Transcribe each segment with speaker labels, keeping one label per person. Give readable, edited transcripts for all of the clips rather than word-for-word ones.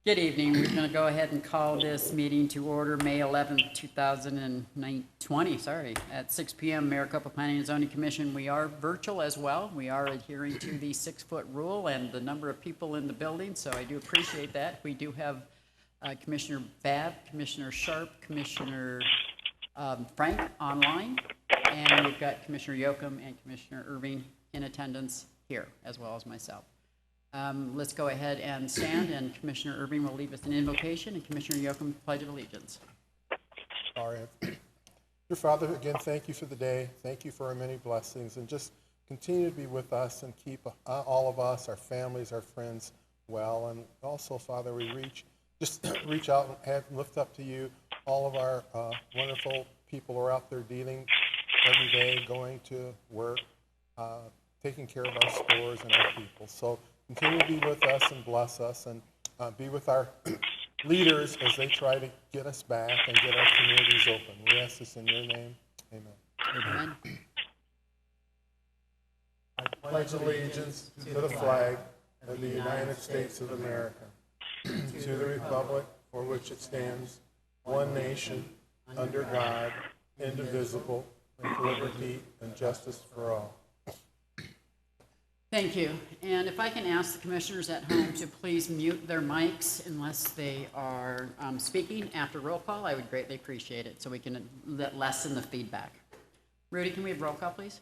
Speaker 1: Good evening. We're going to go ahead and call this meeting to order May 11th, 2020, at 6 p.m. Maricopa Planning and Zoning Commission. We are virtual as well. We are adhering to the 6-foot rule and the number of people in the building, so I do appreciate that. We do have Commissioner Babb, Commissioner Sharp, Commissioner Frank online, and we've got Commissioner Yoakum and Commissioner Irving in attendance here, as well as myself. Let's go ahead and stand, and Commissioner Irving will lead us an invocation, and Commissioner Yoakum, Pledge of Allegiance.
Speaker 2: All right. Dear Father, again, thank you for the day. Thank you for our many blessings, and just continue to be with us and keep all of us, our families, our friends well. And also, Father, we reach out and lift up to you all of our wonderful people who are out there dealing every day, going to work, taking care of our stores and our people. So continue to be with us and bless us, and be with our leaders as they try to get us back and get our communities open. We ask this in your name. Amen.
Speaker 1: Amen.
Speaker 2: I pledge allegiance to the flag of the United States of America, to the republic for which it stands, one nation, under God, indivisible, with liberty and justice for all.
Speaker 1: Thank you. And if I can ask the commissioners at home to please mute their mics unless they are speaking after roll call, I would greatly appreciate it so we can lessen the feedback. Rudy, can we have roll call, please?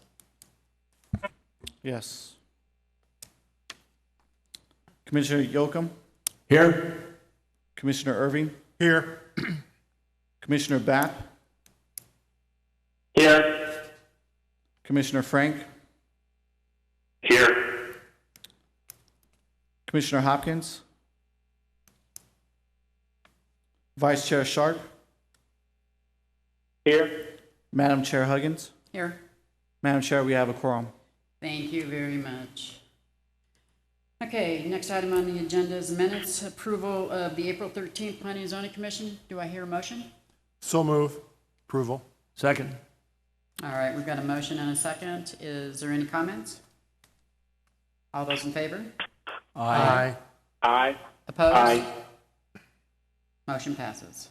Speaker 3: Yes. Commissioner Yoakum?
Speaker 2: Here.
Speaker 3: Commissioner Irving?
Speaker 2: Here.
Speaker 3: Commissioner Babb?
Speaker 4: Here.
Speaker 3: Commissioner Frank?
Speaker 4: Here.
Speaker 3: Commissioner Hopkins? Vice Chair Sharp?
Speaker 4: Here.
Speaker 3: Madam Chair Huggins?
Speaker 1: Here.
Speaker 3: Madam Chair, we have a quorum.
Speaker 1: Thank you very much. Okay, next item on the agenda is minutes. Approval of the April 13th Planning and Zoning Commission. Do I hear a motion?
Speaker 2: So move. Approval.
Speaker 3: Second.
Speaker 1: All right, we've got a motion and a second. Is there any comments? All those in favor?
Speaker 2: Aye.
Speaker 4: Aye.
Speaker 1: Opposed?
Speaker 4: Aye.
Speaker 1: Motion passes.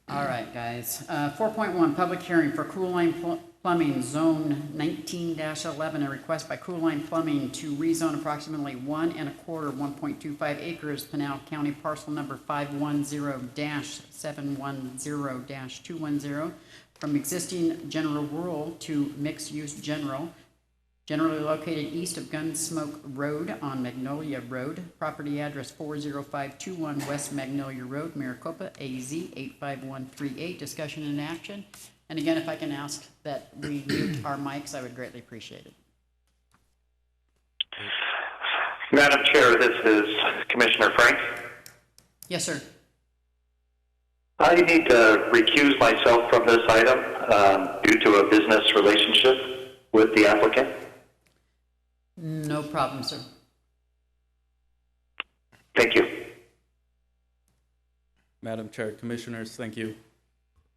Speaker 1: All right, guys. 4.1, public hearing for Coolant Plumbing, Zone 19-11, a request by Coolant Plumbing to rezone approximately 1.25 acres, Pinal County parcel number 510-710-210, from existing general rural to mixed-use general, generally located east of Gunsmoke Road on Magnolia Road, property address 40521 West Magnolia Road, Maricopa, AZ 85138. Discussion and action. And again, if I can ask that we mute our mics, I would greatly appreciate it.
Speaker 4: Madam Chair, this is Commissioner Frank.
Speaker 1: Yes, sir.
Speaker 4: I need to recuse myself from this item due to a business relationship with the applicant.
Speaker 1: No problem, sir.
Speaker 4: Thank you.
Speaker 5: Madam Chair, Commissioners, thank you.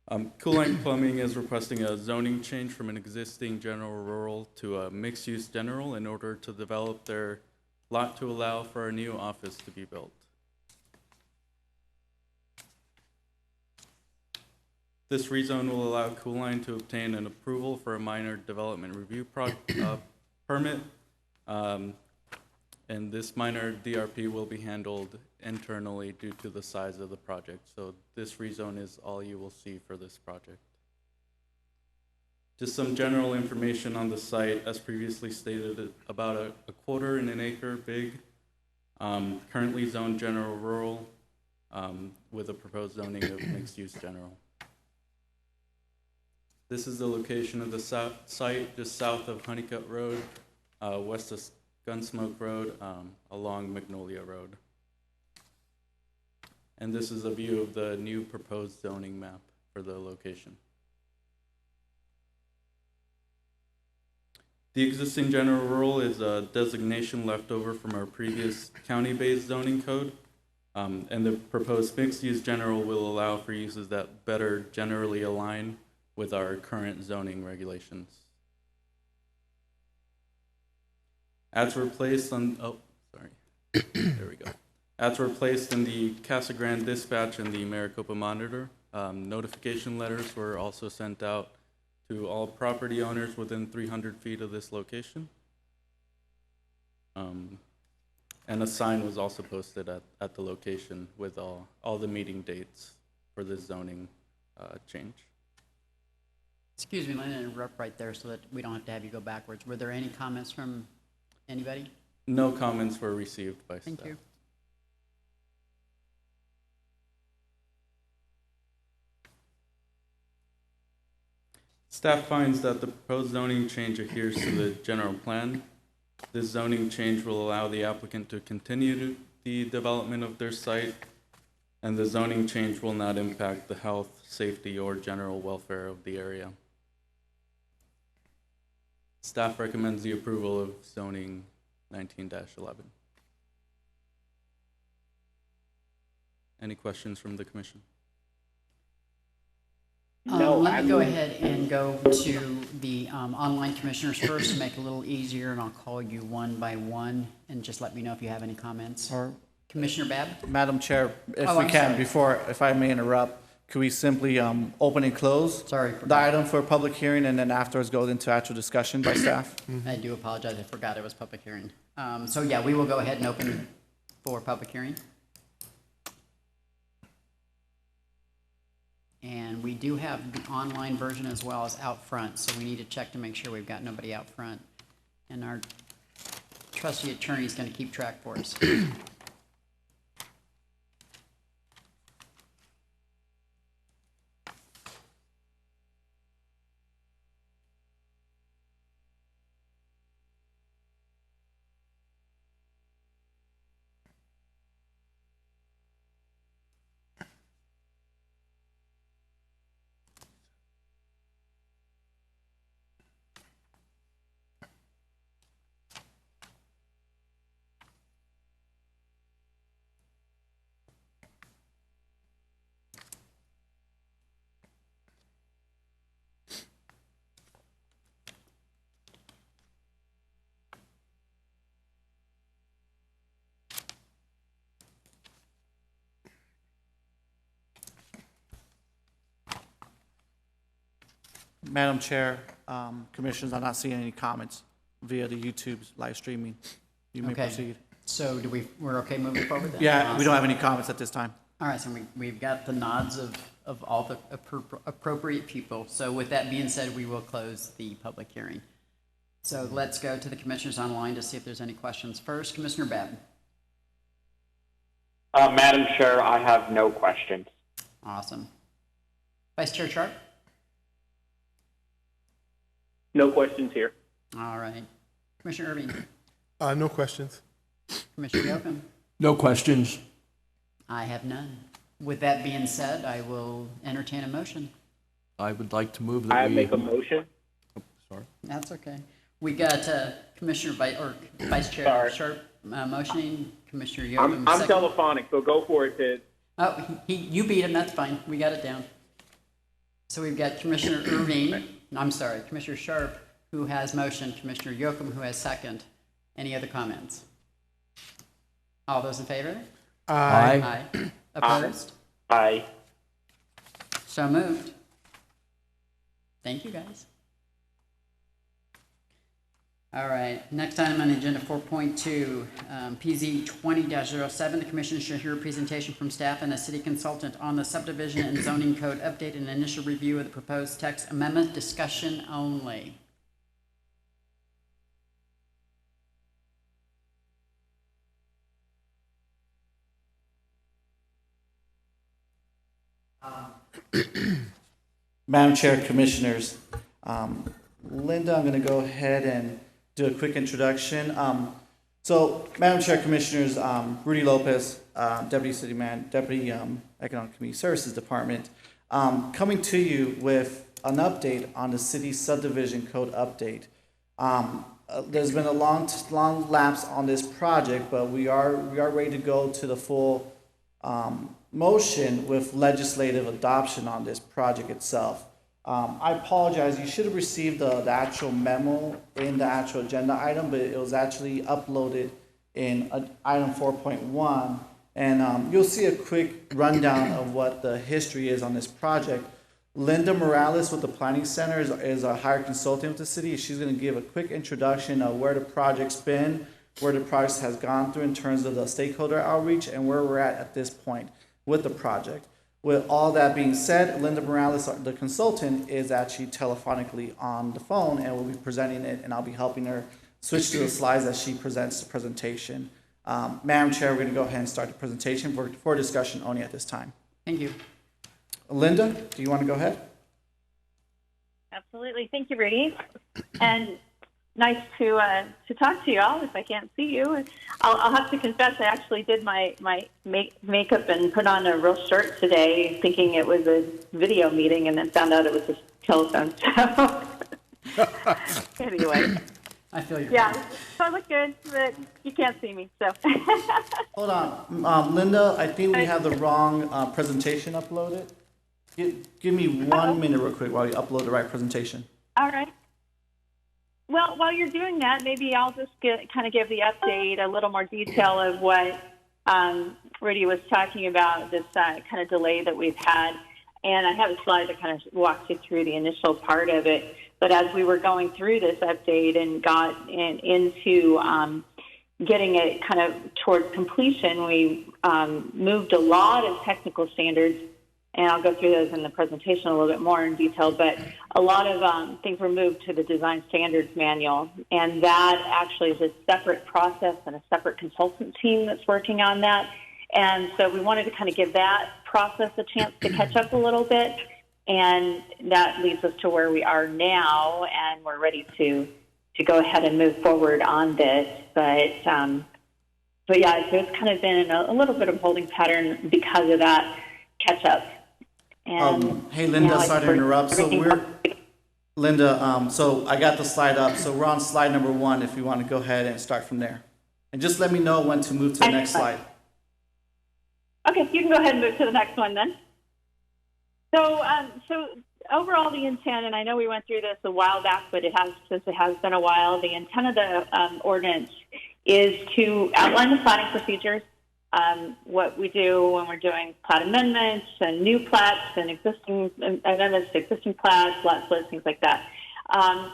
Speaker 5: Coolant Plumbing is requesting a zoning change from an existing general rural to a mixed-use general in order to develop their lot to allow for a new office to be built. This rezone will allow Coolant to obtain an approval for a minor development review permit, and this minor DRP will be handled internally due to the size of the project. So this rezone is all you will see for this project. Just some general information on the site, as previously stated, about a 1/4 acre big, currently zoned general rural, with a proposed zoning of mixed use general. This is the location of the site, just south of Honeycutt Road, west of Gunsmoke Road, along Magnolia Road. And this is a view of the new proposed zoning map for the location. The existing general rural is a designation left over from our previous county-based zoning code, and the proposed mixed-use general will allow for uses that better generally align with our current zoning regulations. As replaced on, there we go. Ads were placed in the Casa Grande Dispatch and the Maricopa Monitor. Notification letters were also sent out to all property owners within 300 feet of this location. And a sign was also posted at the location with all the meeting dates for the zoning change.
Speaker 1: Excuse me, let me interrupt right there so that we don't have to have you go backwards. Were there any comments from anybody?
Speaker 5: No comments were received by staff.
Speaker 1: Thank you.
Speaker 5: Staff finds that the proposed zoning change adheres to the general plan. This zoning change will allow the applicant to continue the development of their site, and the zoning change will not impact the health, safety, or general welfare of the area. Staff recommends the approval of zoning 19-11. Any questions from the commission?
Speaker 6: No,
Speaker 1: Let me go ahead and go to the online commissioners first to make it a little easier, and I'll call you one by one, and just let me know if you have any comments.
Speaker 3: Or,
Speaker 1: Commissioner Babb?
Speaker 3: Madam Chair, if
Speaker 1: Oh,
Speaker 3: we
Speaker 1: I'm
Speaker 3: can,
Speaker 1: sorry.
Speaker 3: before, if I may interrupt, could we simply open and close
Speaker 1: Sorry.
Speaker 3: the item for public hearing and then afterwards go into actual discussion by staff?
Speaker 1: I do apologize, I forgot it was public hearing. So yeah, we will go ahead and open for public hearing. And we do have the online version as well as out front, so we need to check to make sure we've got nobody out front. And our trusty attorney is going to keep track for us.
Speaker 3: Madam Chair, Commissioners, I'm not seeing any comments via the YouTube's live streaming. You may
Speaker 1: Okay.
Speaker 3: proceed.
Speaker 1: So we're okay moving forward then?
Speaker 3: Yeah, we don't have
Speaker 1: Awesome.
Speaker 3: any comments at this time.
Speaker 1: All right, so we've got the nods of all the appropriate people. So with that being said, we will close the public hearing. So let's go to the commissioners online to see if there's any questions. First, Commissioner Babb.
Speaker 6: Madam Chair, I have no questions.
Speaker 1: Awesome. Vice Chair Sharp?
Speaker 6: No questions here.
Speaker 1: All right. Commissioner Irving?
Speaker 2: No questions.
Speaker 1: Commissioner Yocum?
Speaker 7: No questions.
Speaker 1: I have none. With that being said, I will entertain a motion.
Speaker 7: I would like to move that
Speaker 6: I
Speaker 7: we...
Speaker 6: make a motion.
Speaker 7: Sorry.
Speaker 1: That's okay. We got Commissioner Vice Chair
Speaker 6: Sorry.
Speaker 1: Sharp motioning, Commissioner Yocum
Speaker 6: I'm
Speaker 1: second.
Speaker 6: telephonic, so go for it, Ted.
Speaker 1: Oh, you beat him, that's fine, we got it down. So we've got Commissioner Commissioner Sharp, who has motion, Commissioner Yocum, who has second. Any other comments? All those in favor?
Speaker 7: Aye.
Speaker 1: Aye. Opposed?
Speaker 6: Aye.
Speaker 1: So moved. Thank you, guys. All right, next item on the agenda, 4.2, PZ 20-07. The commission shall hear a presentation from staff and the city consultant on the subdivision and zoning code update and initial review of the proposed text amendment, discussion only.
Speaker 3: Madam Chair, Commissioners, Linda, I'm going to go ahead and do a quick introduction. So, Madam Chair, Commissioners, Rudy Lopez, Deputy Economic Community Services Department, coming to you with an update on the city subdivision code update. There's been a long lapse on this project, but we are ready to go to the full motion with legislative adoption on this project itself. I apologize, you should have received the actual memo in the actual agenda item, but it was actually uploaded in item 4.1, And you'll see a quick rundown of what the history is on this project. Linda Morales with the Planning Center is a hired consultant with the city. She's going to give a quick introduction of where the project's been, where the project has gone through in terms of the stakeholder outreach, and where we're at this point with the project. With all that being said, Linda Morales, the consultant, is actually telephonically on the phone and will be presenting it, and I'll be helping her switch to the slides as she presents the presentation. Madam Chair, we're going to go ahead and start the presentation for discussion only at this time.
Speaker 1: Thank you.
Speaker 3: Linda, do you want to go ahead?
Speaker 8: Absolutely. Thank you, Rudy. And nice to talk to you all. If I can't see you, I'll have to confess I actually did my makeup and put on a real shirt today, thinking it was a video meeting, and then found out it was a telephone. So anyway,
Speaker 1: I feel you.
Speaker 8: yeah. So I look good, but you can't see me. So
Speaker 3: Hold on. Linda, I think we have the wrong presentation uploaded. Give me 1 minute real quick while you upload the right presentation.
Speaker 8: all right. Well, while you're doing that, maybe I'll just kind of give the update, a little more detail of what Rudy was talking about, this kind of delay that we've had. And I have a slide that kind of walks you through the initial part of it. But as we were going through this update and got into getting it kind of towards completion, we moved a lot of technical standards, and I'll go through those in the presentation a little bit more in detail, but a lot of things were moved to the Design Standards Manual, and that actually is a separate process and a separate consultant team that's working on that. And so we wanted to kind of give that process a chance to catch up a little bit, and that leads us to where we are now, and we're ready to go ahead and move forward on this. But yeah, so it's kind of been a little bit of holding pattern because of that catch up. And
Speaker 3: hey, Linda,
Speaker 8: now
Speaker 3: sorry to interrupt. So Linda, so I got the slide up. So we're on slide number 1 if you want to go ahead and start from there. And just let me know when to move to the next slide.
Speaker 8: Okay, you can go ahead and move to the next one then. So overall the intent, and I know we went through this a while back, but since it has been a while, the intent of the ordinance is to outline the planning procedures, what we do when we're doing plat amendments and new plats and existing amendments to existing plats, lot splits, things like that.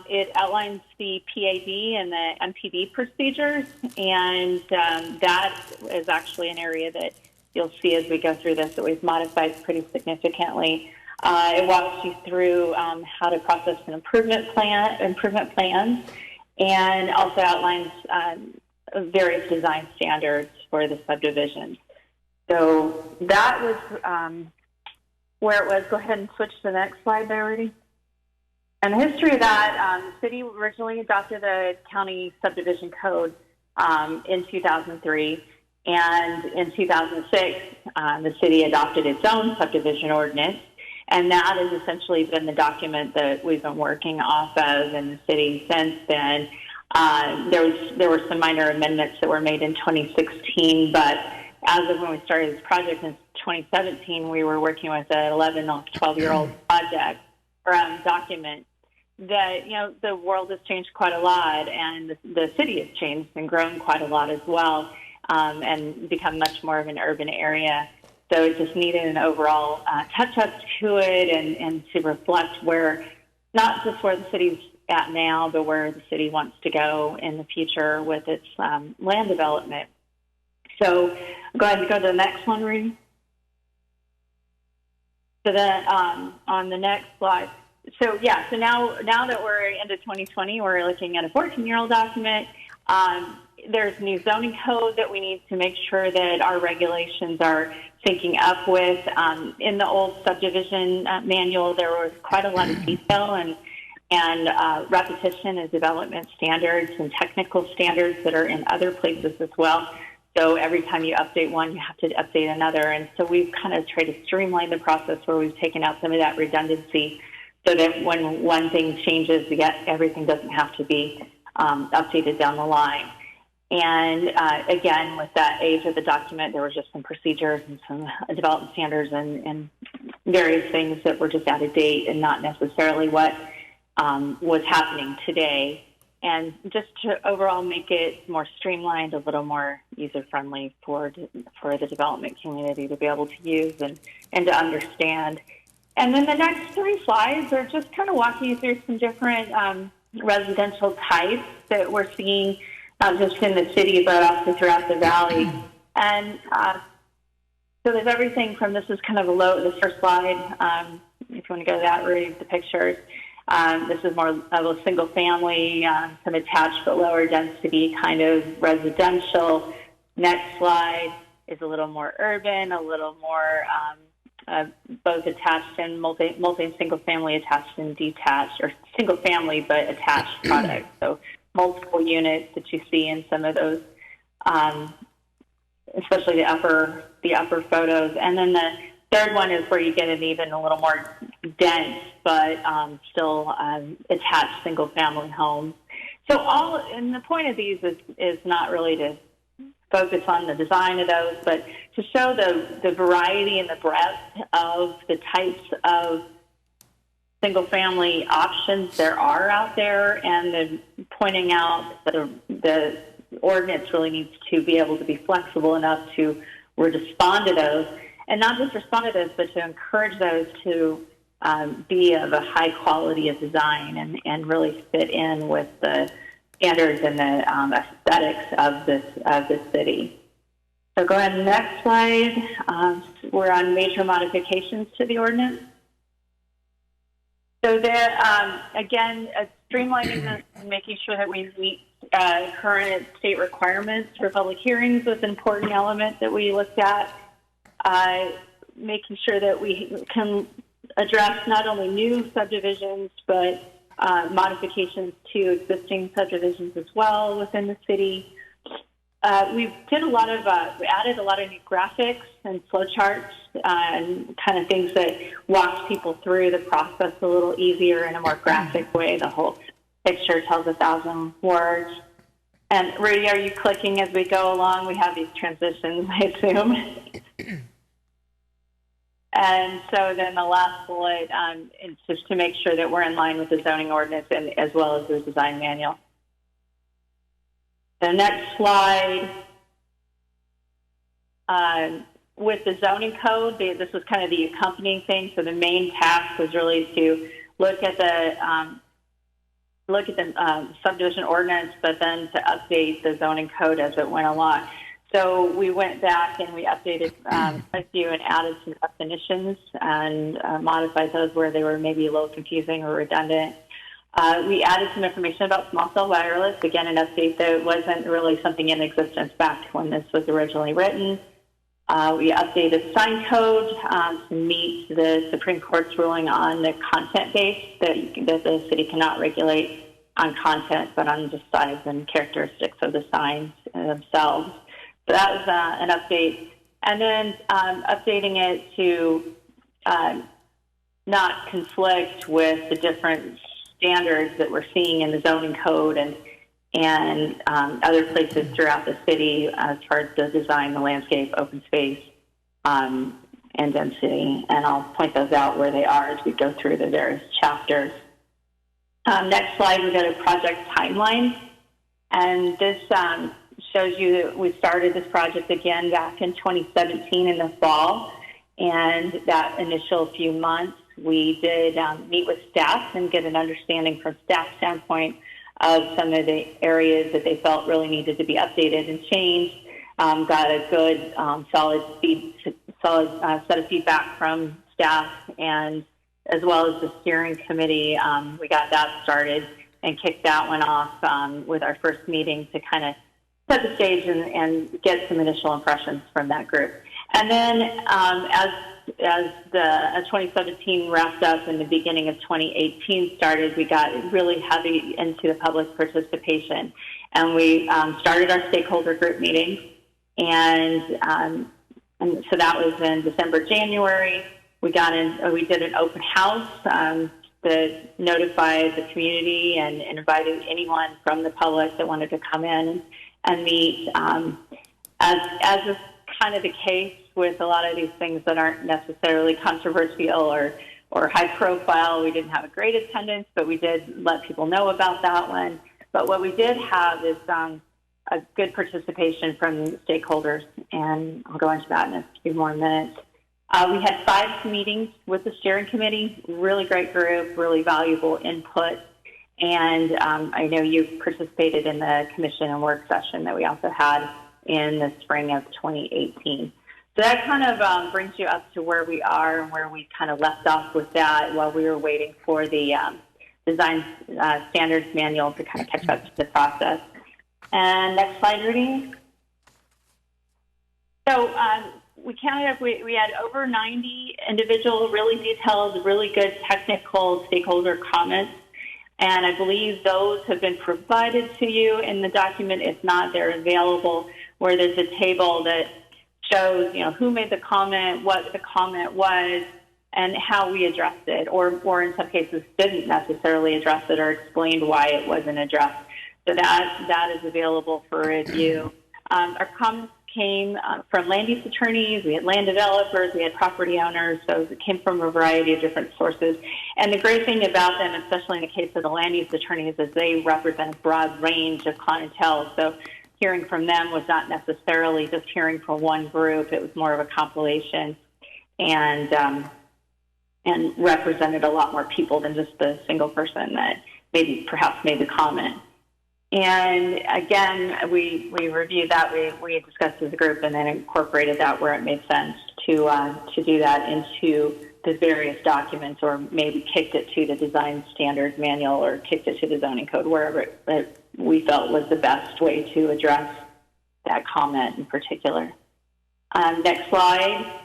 Speaker 8: It outlines the PAD and the MPD procedures, and that is actually an area that you'll see as we go through this that we've modified pretty significantly. It walks you through how to process an improvement plans, and also outlines various design standards for the subdivision. So that was where it was. Go ahead and switch to the next slide there, Rudy. And the history of that, the city originally adopted the county subdivision code in 2003. And in 2006, the city adopted its own subdivision ordinance. And that has essentially been the document that we've been working off of in the city since then. There were some minor amendments that were made in 2016, but as of when we started this project in 2017, we were working with an 11 or 12-year-old project or document that, the world has changed quite a lot, and the city has changed and grown quite a lot as well, and become much more of an urban area. So it just needed an overall touch-up to it and to reflect not just where the city's at now, but where the city wants to go in the future with its land development. So go ahead and go to the next one, Rudy. So then on the next slide. So yeah, so now that we're into 2020, we're looking at a 14-year-old document. There's new zoning code that we need to make sure that our regulations are syncing up with. In the old subdivision manual, there was quite a lot of detail and repetition of development standards and technical standards that are in other places as well. So every time you update one, you have to update another. And so we've kind of tried to streamline the process where we've taken out some of that redundancy so that when one thing changes, everything doesn't have to be updated down the line. And again, with that age of the document, there were just some procedures and some development standards and various things that were just out of date and not necessarily what was happening today. and just to overall make it more streamlined, a little more user-friendly for the development community to be able to use and to understand. And then the next 3 slides are just kind of walking you through some different residential types that we're seeing, not just in the city, but also throughout the valley. And so there's everything from, this is kind of the first slide, if you want to go to that, read the pictures. This is more of a single family, some attached but lower density kind of residential. Next slide is a little more urban, a little more both attached and multi and single family, attached and detached, or single family but attached products. So multiple units that you see in some of those, especially the upper photos. And then the third one is where you get it even a little more dense, but still attached single family homes. So and the point of these is not really to focus on the design of those, but to show the variety and the breadth of the types of single family options there are out there, and then pointing out that the ordinance really needs to be able to be flexible enough to respond to those, and not just respond to those, but to encourage those to be of a high quality of design and really fit in with the standards and the aesthetics of this city. So go ahead, next slide. We're on major modifications to the ordinance. So there, again, streamlining this and making sure that we meet current state requirements for public hearings was an important element that we looked at. Making sure that we can address not only new subdivisions, but modifications to existing subdivisions as well within the city. We added a lot of new graphics and flowcharts and kind of things that walked people through the process a little easier in a more graphic way. The whole picture tells 1,000 words. And Rudy, are you clicking as we go along? We have these transitions, I assume. And so then the last bullet is just to make sure that we're in line with the zoning ordinance and as well as the design manual. The next slide, with the zoning code, this was kind of the accompanying thing. So the main task was really to look at the subdivision ordinance, but then to update the zoning code as it went along. So we went back and we updated a few and added some definitions and modified those where they were maybe a little confusing or redundant. We added some information about small cell wireless, again, an update that wasn't really something in existence back when this was originally written. We updated sign code to meet the Supreme Court's ruling on the content base, that the city cannot regulate on content, but on the size and characteristics of the signs themselves. So that was an update. And then updating it to not conflict with the different standards that we're seeing in the zoning code and other places throughout the city as far as the design, the landscape, open space, and density. And I'll point those out where they are as we go through the various chapters. Next slide, we go to project timeline. And this shows you that we started this project again back in 2017 in the fall. And that initial few months, we did meet with staff and get an understanding from staff standpoint of some of the areas that they felt really needed to be updated and changed. Got a good, solid set of feedback from staff, and as well as the steering committee. We got that started and kicked that one off with our first meeting to kind of set the stage and get some initial impressions from that group. And then as the 2017 wrapped up and the beginning of 2018 started, we got really heavy into the public participation. And we started our stakeholder group meetings. And so that was in December, January. We did an open house that notified the community and invited anyone from the public that wanted to come in and meet. As is kind of the case with a lot of these things that aren't necessarily controversial or high profile, we didn't have a great attendance, but we did let people know about that one. But what we did have is a good participation from stakeholders, and I'll go into that in a few more minutes. We had 5 meetings with the steering committee, really great group, really valuable input. And I know you participated in the commission and work session that we also had in the spring of 2018. So that kind of brings you up to where we are and where we kind of left off with that while we were waiting for the design standards manual to kind of catch up to the process. And next slide, Rudy. So we counted up, we had over 90 individual, really detailed, really good technical stakeholder comments. And I believe those have been provided to you in the document. If not, they're available, where there's a table that shows, who made the comment, what the comment was, and how we addressed it, or in some cases didn't necessarily address it or explained why it wasn't addressed. So that is available for review. Our comments came from land use attorneys, we had land developers, we had property owners, so it came from a variety of different sources. And the great thing about them, especially in the case of the land use attorneys, is they represent a broad range of clientele. So hearing from them was not necessarily just hearing from one group, it was more of a compilation and represented a lot more people than just the single person that maybe perhaps made the comment. And again, we reviewed that, we discussed as a group and then incorporated that where it made sense to do that into the various documents, or maybe kicked it to the design standards manual or kicked it to the zoning code, wherever we felt was the best way to address that comment in particular. Next slide.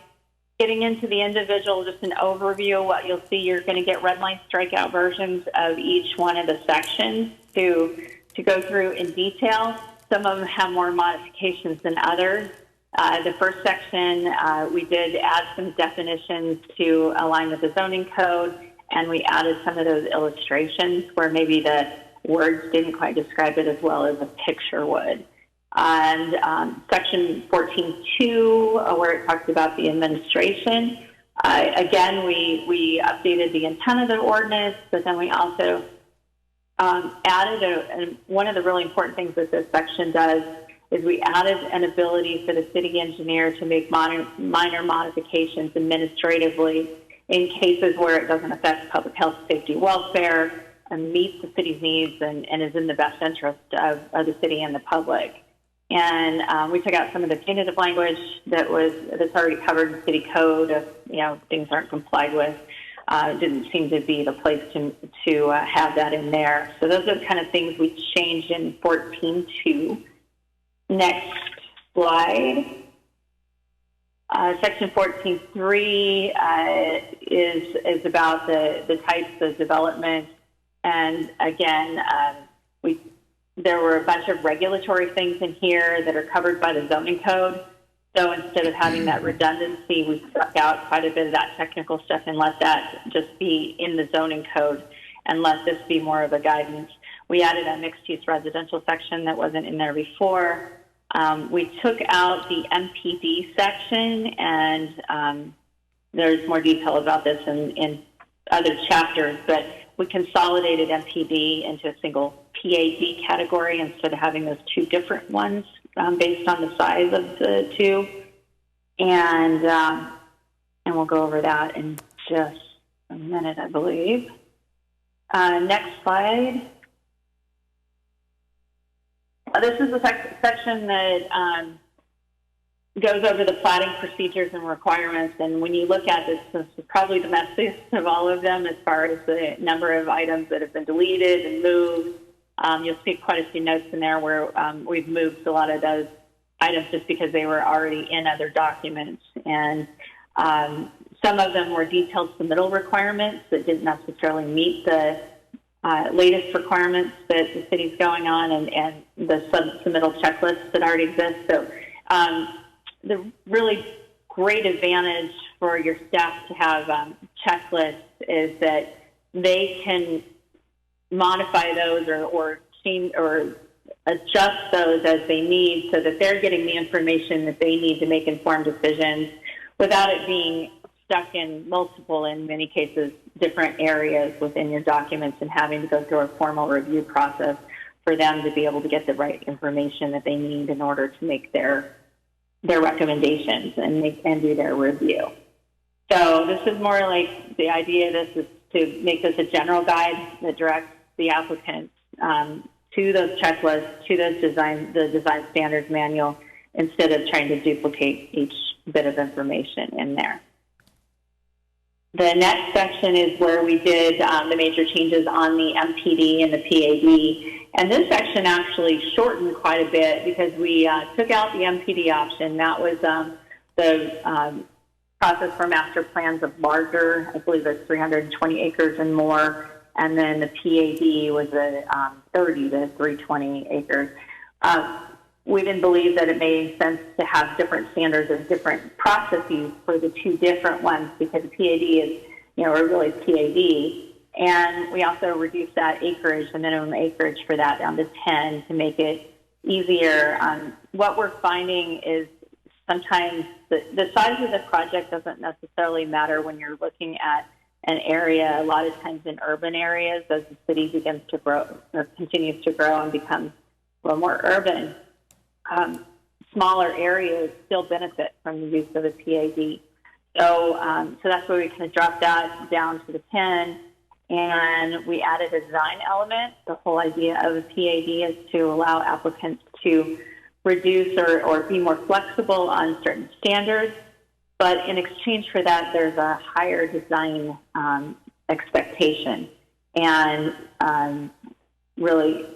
Speaker 8: Getting into the individual, just an overview of what you'll see. You're going to get red line strikeout versions of each one of the sections to go through in detail. Some of them have more modifications than others. The first section, we did add some definitions to align with the zoning code, and we added some of those illustrations where maybe the words didn't quite describe it as well as a picture would. And section 14.2, where it talks about the administration, again, we updated the intent of the ordinance, but then we also added one of the really important things that this section does is we added an ability for the city engineer to make minor modifications administratively in cases where it doesn't affect public health, safety, welfare, and meets the city's needs and is in the best interest of the city and the public. And we took out some of the punitive language that's already covered in city code. If things aren't complied with, it didn't seem to be the place to have that in there. So those are the kind of things we changed in 14.2. Next slide. Section 14.3 is about the types of development, and again, there were a bunch of regulatory things in here that are covered by the zoning code. So instead of having that redundancy, we struck out quite a bit of that technical stuff and let that just be in the zoning code and let this be more of a guidance. We added a mixed-use residential section that wasn't in there before. We took out the MPD section, and there's more detail about this in other chapters, but we consolidated MPD into a single PAD category instead of having those two different ones based on the size of the two. And we'll go over that in just a minute, I believe. Next slide. This is the section that goes over the platting procedures and requirements. And when you look at this, this is probably the messiest of all of them as far as the number of items that have been deleted and moved. You'll see quite a few notes in there where we've moved a lot of those items just because they were already in other documents. And some of them were detailed submittal requirements that didn't necessarily meet the latest requirements that the city's going on and the submittal checklists that already exist. So the really great advantage for your staff to have checklists is that they can modify those or adjust those as they need so that they're getting the information that they need to make informed decisions without it being stuck in multiple, in many cases, different areas within your documents and having to go through a formal review process for them to be able to get the right information that they need in order to make their recommendations and do their review. So this is more like the idea of this is to make this a general guide that directs the applicants to those checklists, to those the design standards manual, instead of trying to duplicate each bit of information in there. The next section is where we did the major changes on the MPD and the PAD. And this section actually shortened quite a bit because we took out the MPD option. That was the process for master plans of larger, I believe it's 320 acres and more. And then the PAD was a 30 to 320 acres. We didn't believe that it made sense to have different standards and different processes for the two different ones because the PAD is, or really PAD. And we also reduced that acreage, the minimum acreage for that down to 10 to make it easier. What we're finding is sometimes the size of the project doesn't necessarily matter when you're looking at an area. A lot of times in urban areas, as the city begins to grow or continues to grow and becomes a little more urban, smaller areas still benefit from the use of the PAD. So that's where we kind of dropped that down to the 10, and we added a design element. The whole idea of the PAD is to allow applicants to reduce or be more flexible on certain standards, but in exchange for that, there's a higher design expectation, and really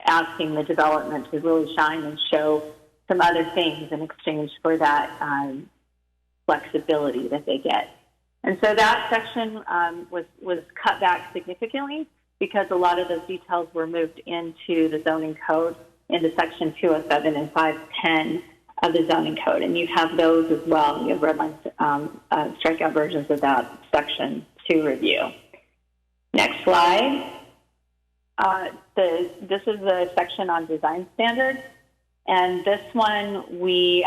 Speaker 8: asking the development to really shine and show some other things in exchange for that flexibility that they get. And so that section was cut back significantly because a lot of those details were moved into the zoning code, into section 207 and 510 of the zoning code. And you have those as well. You have red line strikeout versions of that section to review. Next slide. This is the section on design standards. And this one, we,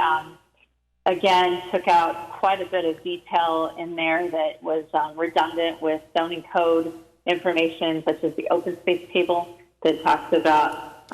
Speaker 8: again, took out quite a bit of detail in there that was redundant with zoning code information, such as the open space table that talks about,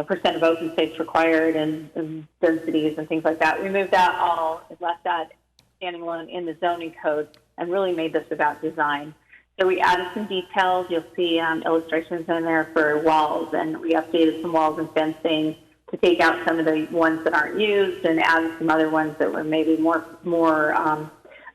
Speaker 8: percent of open space required and densities and things like that. We moved that all, left that standing alone in the zoning code and really made this about design. So we added some details. You'll see illustrations in there for walls, and we updated some walls and fencing to take out some of the ones that aren't used and add some other ones that were maybe more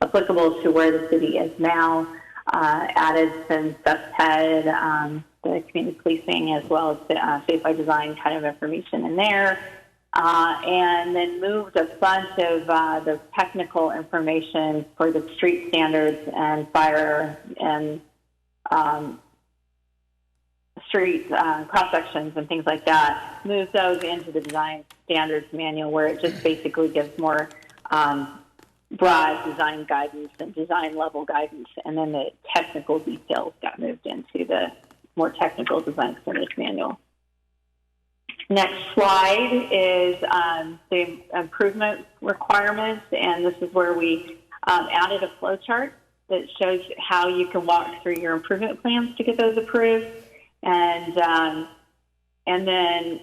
Speaker 8: applicable to where the city is now. Added some SUSPED, the community policing, as well as the Safe by Design kind of information in there. And then moved a bunch of the technical information for the street standards and fire and street cross-sections and things like that, moved those into the design standards manual where it just basically gives more broad design guidance and design level guidance, and then the technical details got moved into the more technical design standards manual. Next slide is the improvement requirements, and this is where we added a flow chart that shows how you can walk through your improvement plans to get those approved, and then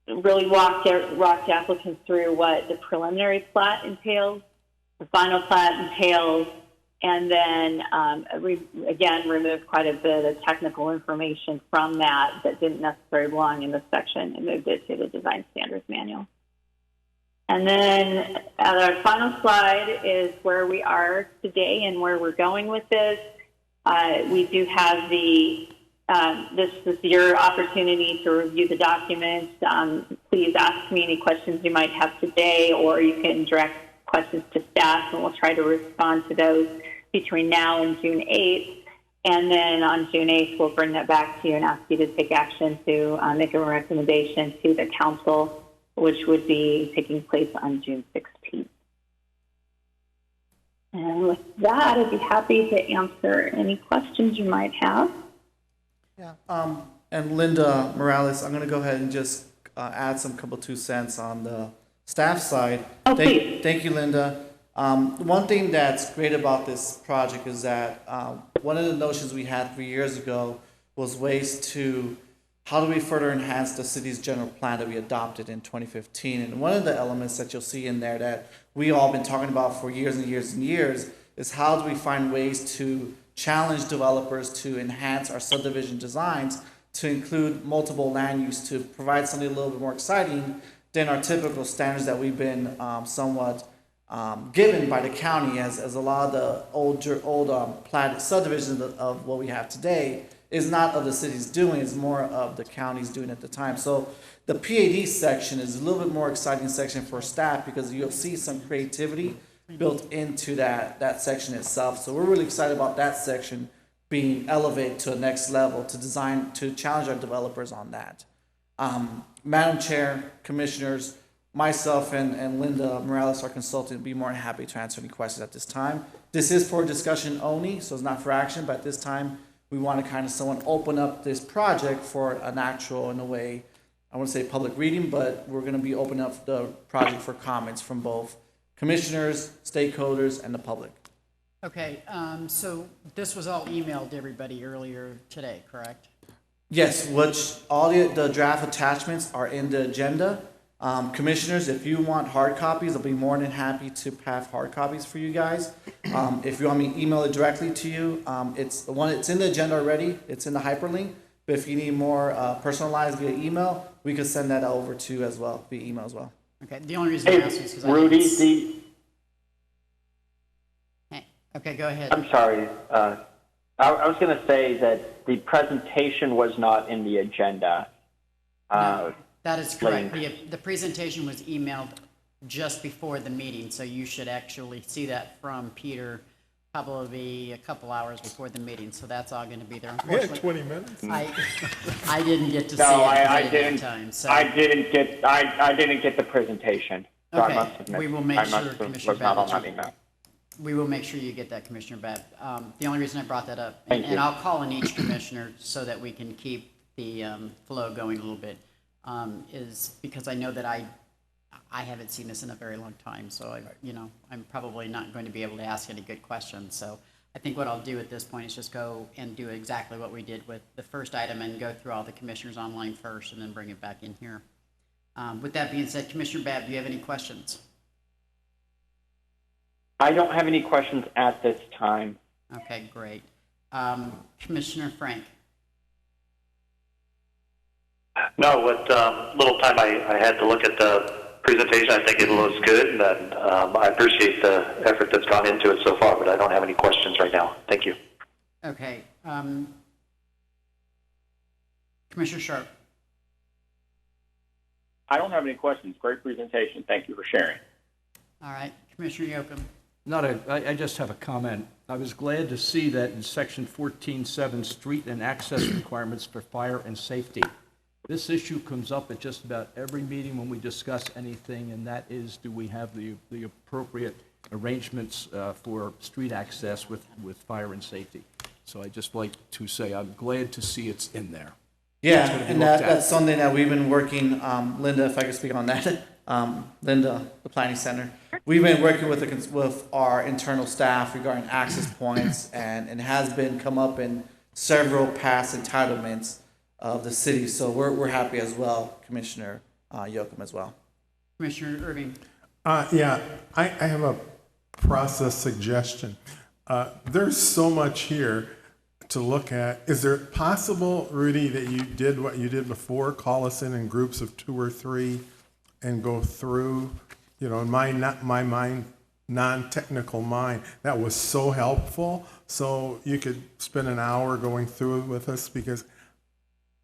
Speaker 8: really walked applicants through what the preliminary plat entails, the final plat entails, and then again removed quite a bit of technical information from that didn't necessarily belong in this section and moved it to the design standards manual. And then our final slide is where we are today and where we're going with this. We do have this is your opportunity to review the documents. Please ask me any questions you might have today, or you can direct questions to staff, and we'll try to respond to those between now and June 8th. And then on June 8th, we'll bring that back to you and ask you to take action to make a recommendation to the council, which would be taking place on June 16th. And with that, I'd be happy to answer any questions you might have.
Speaker 3: Yeah. And Linda Morales, I'm going to go ahead and just add some couple 2 cents on the staff side.
Speaker 8: Oh, please.
Speaker 3: Thank you, Linda. One thing that's great about this project is that one of the notions we had 3 years ago was ways to how do we further enhance the city's general plan that we adopted in 2015? And one of the elements that you'll see in there that we all been talking about for years and years and years is how do we find ways to challenge developers to enhance our subdivision designs to include multiple land use to provide something a little bit more exciting than our typical standards that we've been somewhat given by the county, as a lot of the old platted subdivisions of what we have today is not of the city's doing, it's more of the county's doing at the time. So the PAD section is a little bit more exciting section for staff because you'll see some creativity built into that section itself. So we're really excited about that section being elevated to the next level to challenge our developers on that. Madam Chair, Commissioners, myself and Linda Morales, our consultant, would be more than happy to answer any questions at this time. This is for discussion only, so it's not for action, but at this time, we want to kind of someone open up this project for an actual, in a way, I wouldn't say public reading, but we're going to be opening up the project for comments from both commissioners, stakeholders, and the public.
Speaker 1: Okay, so this was all emailed to everybody earlier today, correct?
Speaker 3: Yes, which all the draft attachments are in the agenda. Commissioners, if you want hard copies, I'll be more than happy to have hard copies for you guys. If you want me to email it directly to you, it's in the agenda already. It's in the hyperlink. But if you need more personalized via email, we could send that over to you as well, via email as well.
Speaker 1: Okay, the only reason I asked is because
Speaker 6: Rudy,
Speaker 1: Okay, go ahead.
Speaker 6: I'm sorry. I was going to say that the presentation was not in the agenda.
Speaker 1: No, that is correct.
Speaker 6: link.
Speaker 1: The presentation was emailed just before the meeting, so you should actually see that from Peter probably a couple hours before the meeting, so that's all going to be there.
Speaker 2: We had
Speaker 1: Unfortunately,
Speaker 2: 20 minutes.
Speaker 1: I didn't get to see it
Speaker 6: No, I
Speaker 1: ahead of
Speaker 6: didn't.
Speaker 1: time, so.
Speaker 6: I didn't get the presentation. So I
Speaker 1: Okay,
Speaker 6: must have missed-
Speaker 1: we will make
Speaker 6: I must
Speaker 1: sure,
Speaker 6: have-
Speaker 1: Commissioner
Speaker 6: was not on
Speaker 1: Babbitt,
Speaker 6: that email.
Speaker 1: we will make sure you get that, Commissioner Babb. The only reason I brought that up,
Speaker 6: Thank
Speaker 1: and
Speaker 6: you.
Speaker 1: I'll call on each commissioner so that we can keep the flow going a little bit, is because I know that I haven't seen this in a very long time, so I'm probably not going to be able to ask any good questions. So I think what I'll do at this point is just go and do exactly what we did with the first item and go through all the commissioners online first and then bring it back in here. With that being said, Commissioner Babb, do you have any questions?
Speaker 6: I don't have any questions at this time.
Speaker 1: Okay, great. Commissioner Frank?
Speaker 4: No, what little time I had to look at the presentation, I think it looks good, and I appreciate the effort that's gone into it so far, but I don't have any questions right now. Thank you.
Speaker 1: Okay. Commissioner Sharp?
Speaker 6: I don't have any questions. Great presentation. Thank you for sharing.
Speaker 1: All right. Commissioner Yocum?
Speaker 7: I just have a comment. I was glad to see that in section 14.7, street and access requirements for fire and safety. This issue comes up at just about every meeting when we discuss anything, and that is, do we have the appropriate arrangements for street access with fire and safety? So I just like to say I'm glad to see it's in there.
Speaker 3: Yeah,
Speaker 7: gonna be
Speaker 3: and
Speaker 7: looked at.
Speaker 3: that's something that we've been working, Linda, if I could speak on that, Linda, the Planning Center. We've been working with our internal staff regarding access points, and it has been come up in several past entitlements of the city. So we're happy as well, Commissioner Yocum as well.
Speaker 1: Commissioner Irving?
Speaker 2: Yeah, I have a process suggestion. There's so much here to look at. Is there possible, Rudy, that you did what you did before, call us in groups of 2 or 3 and go through, in my mind, non-technical mind, that was so helpful. So you could spend an hour going through it with us, because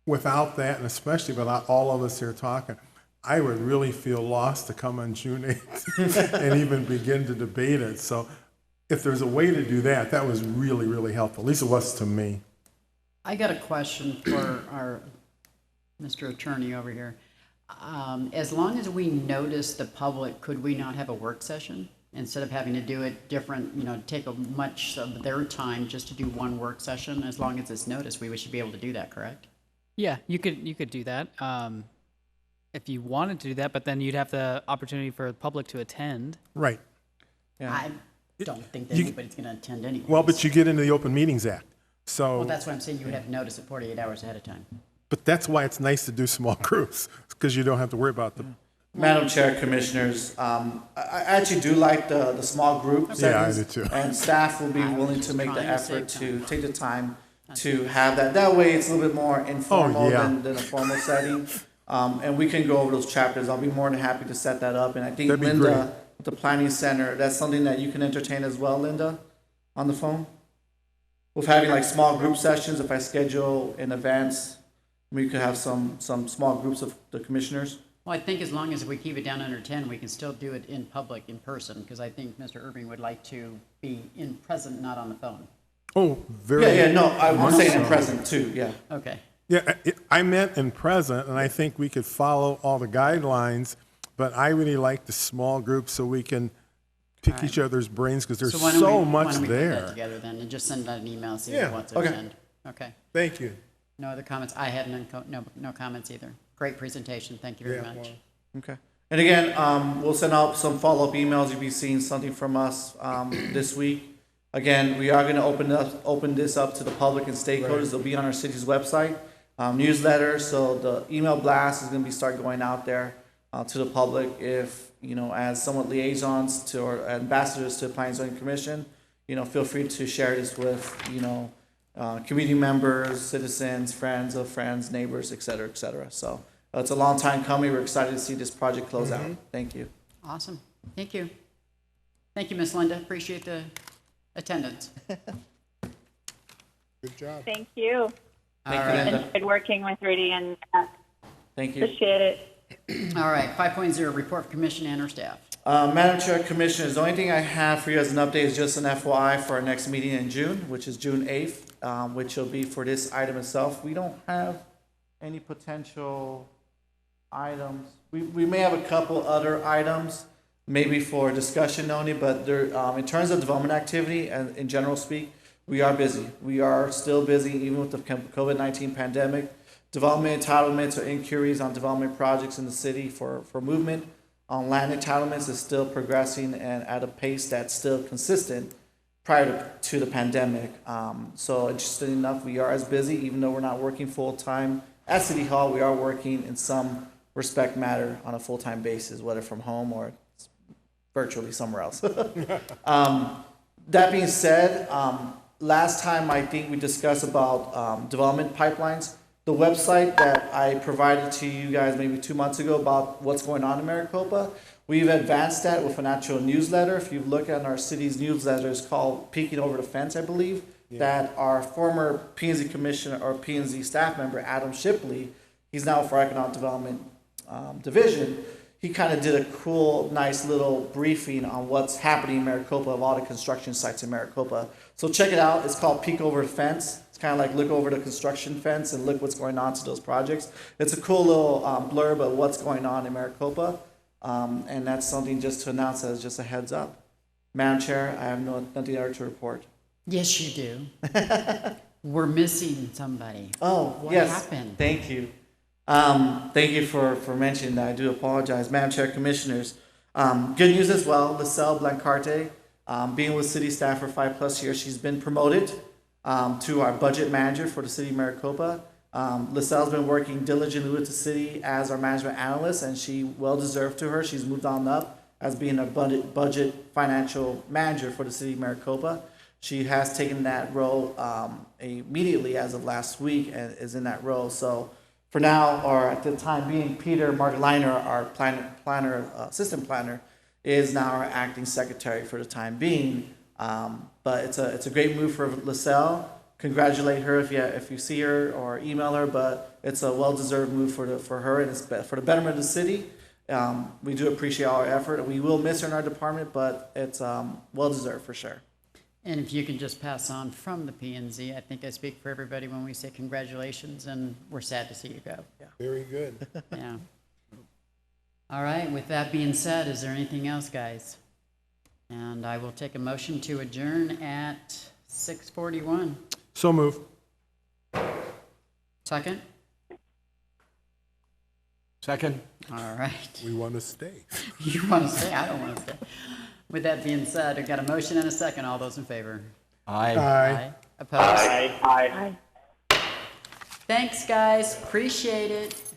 Speaker 2: without that, and especially without all of us here talking, I would really feel lost to come on June 8th and even begin to debate it. So if there's a way to do that, that was really, really helpful. At least it was to me.
Speaker 1: I got a question for our Mr. Attorney over here. As long as we notice the public, could we not have a work session? Instead of having to do it different, take much of their time just to do one work session, as long as it's noticed, we should be able to do that, correct?
Speaker 9: Yeah, you could do that if you wanted to do that, but then you'd have the opportunity for the public to attend.
Speaker 2: Right.
Speaker 3: Yeah.
Speaker 1: I don't think that anybody's going to attend anyway.
Speaker 2: Well, but you get into the Open Meetings Act. So
Speaker 1: Well, that's why I'm saying you would have to notice it 48 hours ahead of time.
Speaker 2: But that's why it's nice to do small groups, because you don't have to worry about them.
Speaker 3: Madam Chair, Commissioners, I actually do like the small group
Speaker 2: Yeah, I
Speaker 3: settings.
Speaker 2: do too.
Speaker 3: And staff will be
Speaker 1: I was
Speaker 3: willing
Speaker 1: just
Speaker 3: to make the
Speaker 1: trying to save
Speaker 3: effort to
Speaker 1: time.
Speaker 3: take the time to have that. That way, it's a little bit more informal
Speaker 2: yeah.
Speaker 3: than a formal setting. And we can go over those chapters. I'll be more than happy to set that up. And I think
Speaker 2: That'd be
Speaker 3: Linda,
Speaker 2: great.
Speaker 3: with the Planning Center, that's something that you can entertain as well, Linda, on the phone? With having like small group sessions, if I schedule in advance, we could have some small groups of the commissioners.
Speaker 1: Well, I think as long as we keep it down under 10, we can still do it in public, in person, because I think Mr. Irving would like to be in present, not on the phone.
Speaker 2: Oh, very.
Speaker 3: Yeah, no, I'm saying in
Speaker 2: so.
Speaker 3: present too, yeah.
Speaker 1: Okay.
Speaker 2: Yeah, I meant in present, and I think we could follow all the guidelines, but I really like the small groups so we can pick
Speaker 1: All right.
Speaker 2: each other's brains, because there's
Speaker 1: why don't
Speaker 2: so
Speaker 1: we-
Speaker 2: much
Speaker 1: Why don't we put that
Speaker 2: there.
Speaker 1: together then, and just send out an email, see
Speaker 2: Yeah,
Speaker 1: who wants to
Speaker 3: okay.
Speaker 1: attend. Okay.
Speaker 2: Thank you.
Speaker 1: No other comments? I had no comments either. Great presentation. Thank you very
Speaker 2: Yeah,
Speaker 1: much.
Speaker 2: well,
Speaker 3: Okay. And again, we'll send out some follow-up emails. You'll be seeing something from us this week. Again, we are going to open this up to the public and stakeholders. It'll be on our city's website, newsletter. So the email blast is going to start going out there to the public. If as somewhat liaisons to or ambassadors to the Planning and Zoning Commission, feel free to share this with community members, citizens, friends of friends, neighbors, et cetera, et cetera. So it's a long time coming. We're excited to see this project close out. Thank you.
Speaker 1: Awesome. Thank you. Thank you, Miss Linda. Appreciate the attendance.
Speaker 2: good job.
Speaker 8: Thank you.
Speaker 3: Thank
Speaker 1: All
Speaker 3: you,
Speaker 1: right.
Speaker 3: Linda.
Speaker 8: Enjoyed working with Rudy and
Speaker 3: Thank you.
Speaker 8: appreciate it.
Speaker 1: All right, 5.0, report of commission and or staff.
Speaker 3: Madam Chair, Commissioners, the only thing I have for you as an update is just an FYI for our next meeting in June, which is June 8th, which will be for this item itself. We don't have any potential items. We may have a couple other items, maybe for discussion only, but there, in terms of development activity and in general speak, we are busy. We are still busy even with the COVID-19 pandemic. Development entitlements or inquiries on development projects in the city for movement on land entitlements is still progressing and at a pace that's still consistent prior to the pandemic. So interesting enough, we are as busy, even though we're not working full-time at City Hall, we are working in some respect matter on a full-time basis, whether from home or virtually somewhere else. That being said, last time I think we discussed about development pipelines. The website that I provided to you guys maybe 2 months ago about what's going on in Maricopa, we've advanced that with an actual newsletter. If you look at our city's newsletter, it's called Peeking Over the Fence, I believe, that our former P&Z commissioner or P&Z staff member, Adam Shipley, he's now for Economic Development Division, he kind of did a cool, nice little briefing on what's happening in Maricopa of all the construction sites in Maricopa. So check it out. It's called Peek Over the Fence. It's kind of like look over the construction fence and look what's going on to those projects. It's a cool little blurb of what's going on in Maricopa. And that's something just to announce as just a heads up. Madam Chair, I have nothing other to report.
Speaker 1: Yes, you do. We're missing somebody.
Speaker 3: Oh,
Speaker 1: What
Speaker 3: yes.
Speaker 1: happened?
Speaker 3: Thank you. Thank you for mentioning that. I do apologize. Madam Chair, Commissioners. Good news as well. Lisel Blancarte, being with city staff for 5+ years, she's been promoted to our budget manager for the city of Maricopa. Lisel's been working diligently with the city as our management analyst, and she well deserved to her. She's moved on up as being a budget financial manager for the city of Maricopa. She has taken that role immediately as of last week and is in that role. So for now, or at the time being, Peter Margoliner, our assistant planner, is now our acting secretary for the time being. But it's a great move for Lisel. Congratulate her if you see her or email her. But it's a well-deserved move for her, and it's for the betterment of the city. We do appreciate all her effort, and we will miss her in our department, but it's well-deserved for sure.
Speaker 1: And if you can just pass on from the P&Z, I think I speak for everybody when we say congratulations, and we're sad to see you go.
Speaker 2: Very good.
Speaker 1: Yeah. All right, with that being said, is there anything else, guys? And I will take a motion to adjourn at 6:41.
Speaker 2: So move.
Speaker 1: Second?
Speaker 7: Second?
Speaker 1: All right.
Speaker 2: We want to stay.
Speaker 1: You want to stay? I don't want to stay. With that being said, I've got a motion and a second. All those in favor?
Speaker 7: Aye.
Speaker 2: Aye.
Speaker 1: Opposed?
Speaker 6: Aye.
Speaker 1: Thanks, guys. Appreciate it.